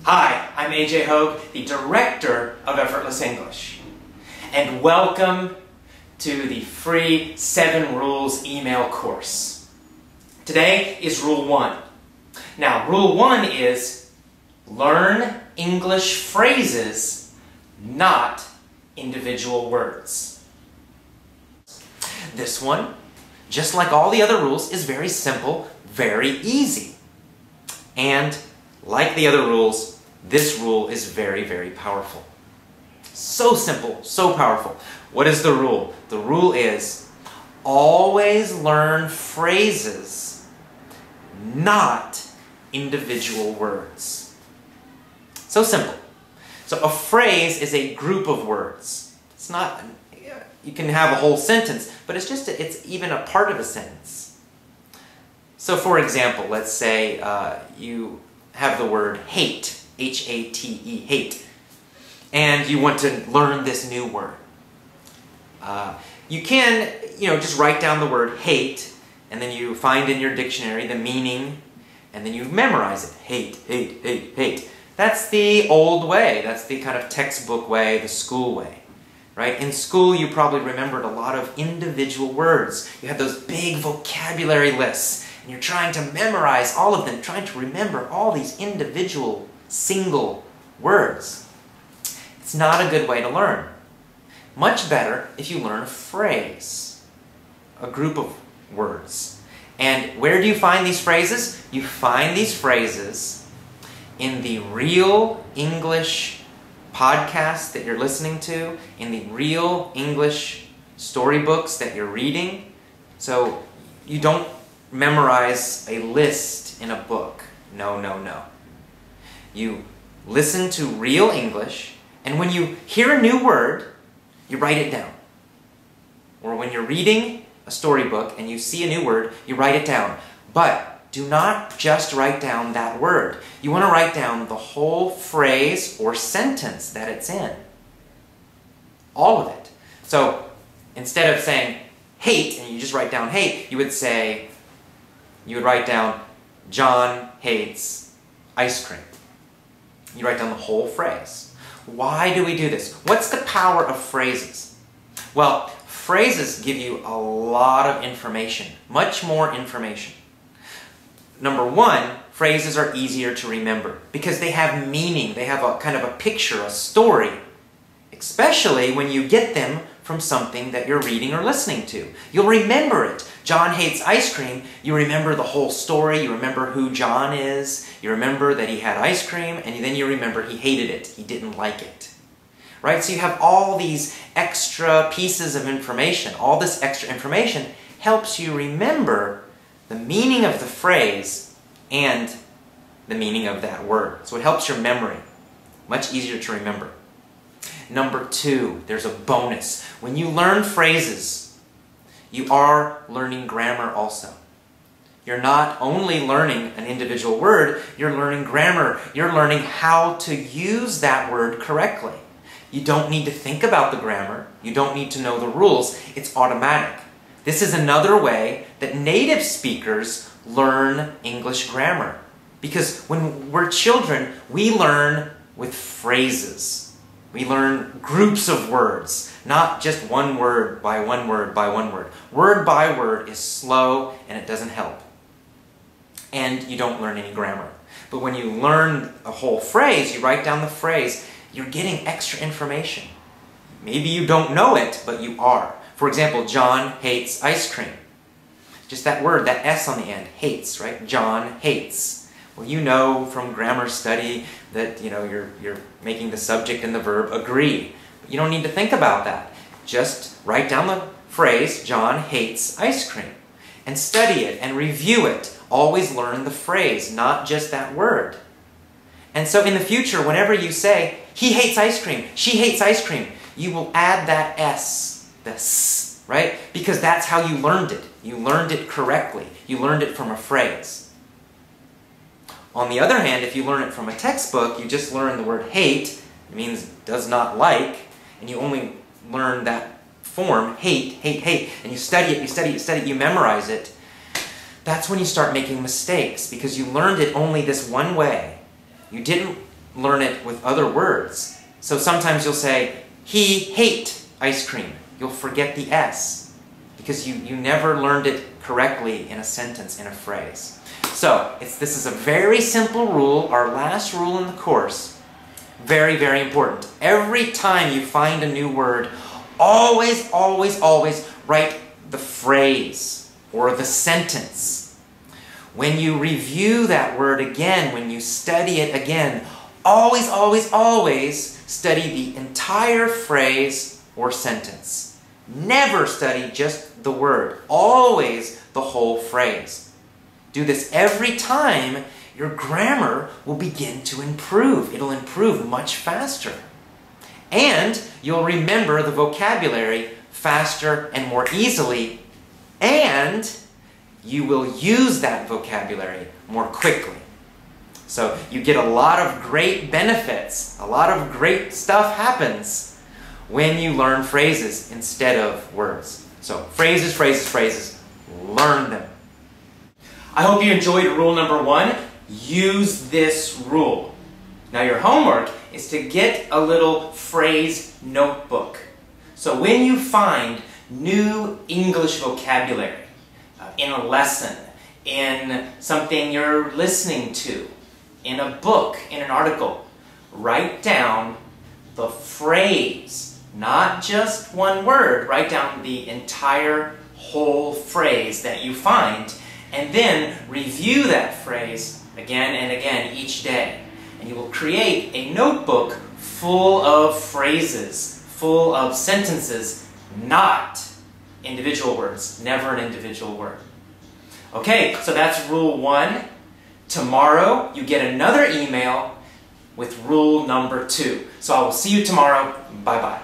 Hi, I'm AJ Hogue, the Director of Effortless English, and welcome to the free 7 Rules email course. Today is Rule 1. Now, Rule 1 is learn English phrases, not individual words. This one, just like all the other rules, is very simple, very easy. And like the other rules, this rule is very, very powerful. So simple, so powerful. What is the rule? The rule is always learn phrases, not individual words. So simple. So a phrase is a group of words. It's not, you can have a whole sentence, but it's even a part of a sentence. So for example, let's say you have the word hate, H-A-T-E, hate, and you want to learn this new word. You can, just write down the word hate, and then you find in your dictionary the meaning, and then you memorize it. Hate, hate, hate, hate. That's the old way. That's the kind of textbook way, the school way. Right? In school, you probably remembered a lot of individual words. You had those big vocabulary lists, and you're trying to memorize all of them, trying to remember all these individual, single words. It's not a good way to learn. Much better if you learn a phrase, a group of words. And where do you find these phrases? You find these phrases in the Real English podcast that you're listening to, in the Real English storybooks that you're reading. So you don't memorize a list in a book. No, no, no. You listen to Real English, and when you hear a new word, you write it down. Or when you're reading a storybook and you see a new word, you write it down. But do not just write down that word. You want to write down the whole phrase or sentence that it's in. All of it. So instead of saying hate, and you just write down hate, you would write down John hates ice cream. You write down the whole phrase. Why do we do this? What's the power of phrases? Well, phrases give you a lot of information, much more information. Number one, phrases are easier to remember because they have meaning. They have a kind of a picture, a story, especially when you get them from something that you're reading or listening to. You'll remember it. John hates ice cream. You remember the whole story. You remember who John is. You remember that he had ice cream, and then you remember he hated it. He didn't like it. Right? So you have all these extra pieces of information. All this extra information helps you remember the meaning of the phrase and the meaning of that word. So it helps your memory. Much easier to remember. Number 2, there's a bonus. When you learn phrases, you are learning grammar also. You're not only learning an individual word, you're learning grammar. You're learning how to use that word correctly. You don't need to think about the grammar. You don't need to know the rules. It's automatic. This is another way that native speakers learn English grammar. Because when we're children, we learn with phrases. We learn groups of words, not just one word by one word by one word. Word by word is slow and it doesn't help. And you don't learn any grammar. But when you learn a whole phrase, you write down the phrase, you're getting extra information. Maybe you don't know it, but you are. For example, John hates ice cream. Just that word, that S on the end, hates, right? John hates. Well, you know from grammar study that, you're making the subject and the verb agree. But you don't need to think about that. Just write down the phrase, John hates ice cream, and study it and review it. Always learn the phrase, not just that word. And so in the future, whenever you say, he hates ice cream, she hates ice cream, you will add that S, the S, right? Because that's how you learned it. You learned it correctly. You learned it from a phrase. On the other hand, if you learn it from a textbook, you just learn the word hate, it means does not like, and you only learn that form, hate, hate, hate, and you study it, you study it, you study it, you memorize it. That's when you start making mistakes, because you learned it only this one way. You didn't learn it with other words. So sometimes you'll say, he hate ice cream. You'll forget the S because you never learned it correctly in a sentence, in a phrase. So this is a very simple rule, our last rule in the course. Very, very important. Every time you find a new word, always, always, always write the phrase or the sentence. When you review that word again, when you study it again, always, always, always study the entire phrase or sentence. Never study just the word. Always the whole phrase. Do this every time, your grammar will begin to improve. It'll improve much faster. And you'll remember the vocabulary faster and more easily, and you will use that vocabulary more quickly. So you get a lot of great benefits. A lot of great stuff happens when you learn phrases instead of words. So phrases, phrases, phrases. Learn them. I hope you enjoyed rule number 1. Use this rule. Now your homework is to get a little phrase notebook. So when you find new English vocabulary in a lesson, in something you're listening to, in a book, in an article, write down the phrase, not just one word. Write down the entire whole phrase that you find, and then review that phrase again and again each day. And you will create a notebook full of phrases, full of sentences, not individual words. Never an individual word. Okay, so that's rule 1. Tomorrow, you get another email with rule number 2. So I will see you tomorrow. Bye-bye.